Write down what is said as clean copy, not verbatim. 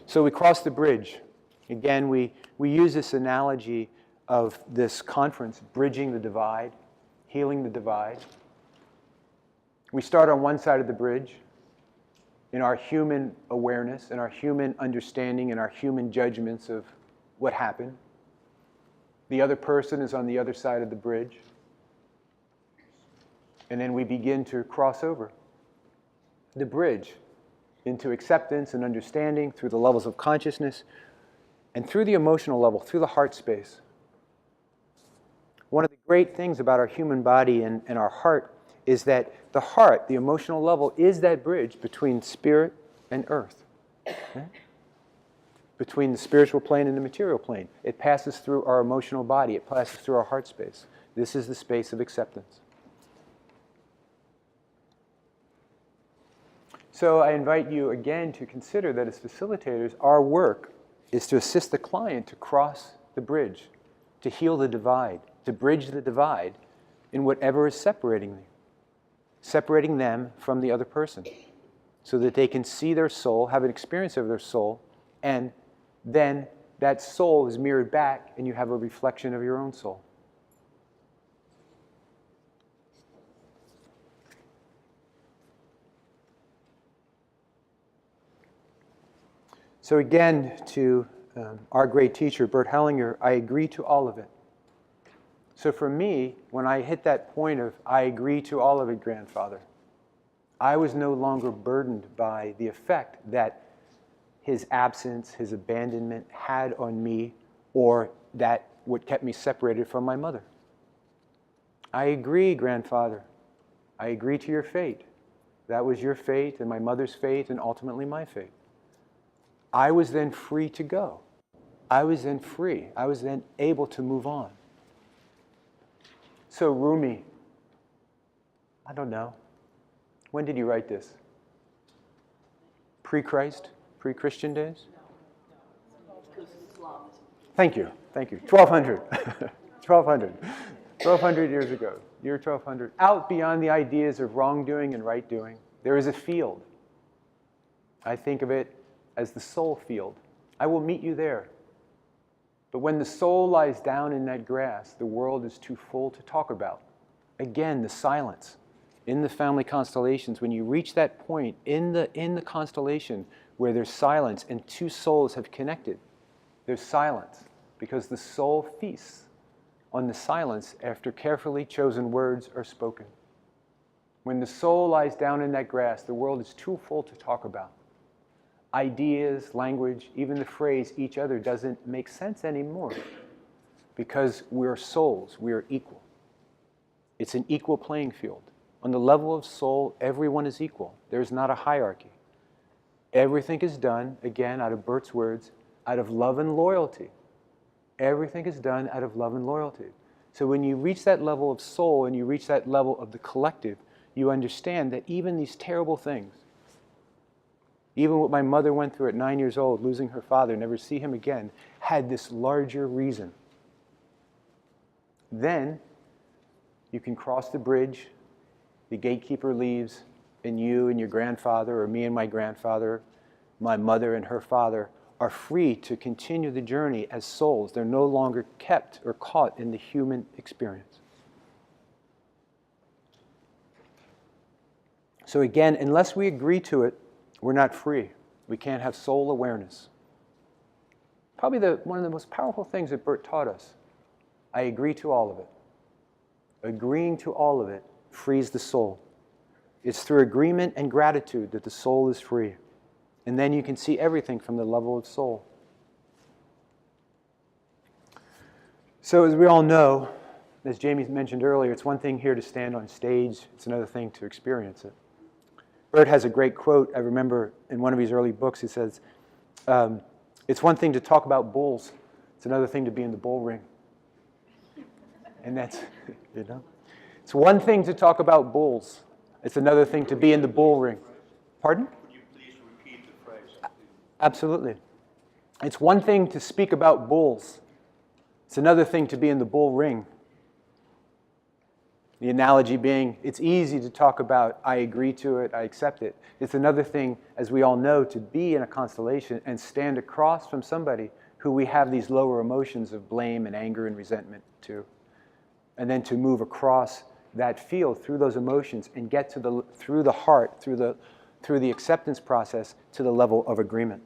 So we cross the bridge. Again, we use this analogy of this conference, bridging the divide, healing the divide. We start on one side of the bridge in our human awareness, in our human understanding, in our human judgments of what happened. The other person is on the other side of the bridge. And then we begin to cross over the bridge into acceptance and understanding through the levels of consciousness and through the emotional level, through the heart space. One of the great things about our human body and our heart is that the heart, the emotional level, is that bridge between spirit and earth. Okay? Between the spiritual plane and the material plane. It passes through our emotional body. It passes through our heart space. This is the space of acceptance. So I invite you again to consider that as facilitators, our work is to assist the client to cross the bridge, to heal the divide, to bridge the divide in whatever is separating them from the other person, so that they can see their soul, have an experience of their soul, and then that soul is mirrored back and you have a reflection of your own soul. So again, to our great teacher, Bert Hellinger, I agree to all of it. So for me, when I hit that point of, I agree to all of it, grandfather, I was no longer burdened by the effect that his absence, his abandonment had on me, or that what kept me separated from my mother. I agree, grandfather. I agree to your fate. That was your fate and my mother's fate and ultimately my fate. I was then free to go. I was then free. I was then able to move on. So Rumi, I don't know. When did you write this? Pre-Christ? Pre-Christian days? Thank you. Thank you. 1200. 1200. 1200 years ago. Year 1200. Out beyond the ideas of wrongdoing and right doing, there is a field. I think of it as the soul field. I will meet you there. But when the soul lies down in that grass, the world is too full to talk about. Again, the silence. In the family constellations, when you reach that point in the constellation where there's silence and two souls have connected, there's silence because the soul feasts on the silence after carefully chosen words are spoken. When the soul lies down in that grass, the world is too full to talk about. Ideas, language, even the phrase each other doesn't make sense anymore because we're souls, we are equal. It's an equal playing field. On the level of soul, everyone is equal. There's not a hierarchy. Everything is done, again, out of Bert's words, out of love and loyalty. Everything is done out of love and loyalty. So when you reach that level of soul and you reach that level of the collective, you understand that even these terrible things, even what my mother went through at 9 years old, losing her father, never see him again, had this larger reason. Then you can cross the bridge, the gatekeeper leaves, and you and your grandfather, or me and my grandfather, my mother and her father, are free to continue the journey as souls. They're no longer kept or caught in the human experience. So again, unless we agree to it, we're not free. We can't have soul awareness. Probably one of the most powerful things that Bert taught us. I agree to all of it. Agreeing to all of it frees the soul. It's through agreement and gratitude that the soul is free. And then you can see everything from the level of soul. So as we all know, as Jamie mentioned earlier, it's one thing here to stand on stage. It's another thing to experience it. Bert has a great quote, I remember in one of his early books, he says, it's one thing to talk about bulls, it's another thing to be in the bull ring. And that's, you know, it's one thing to talk about bulls, it's another thing to be in the bull ring. Pardon? Would you please repeat the phrase? Absolutely. It's one thing to speak about bulls, it's another thing to be in the bull ring. The analogy being, it's easy to talk about, I agree to it, I accept it. It's another thing, as we all know, to be in a constellation and stand across from somebody who we have these lower emotions of blame and anger and resentment to. And then to move across that field through those emotions and get to through the heart, through the acceptance process to the level of agreement.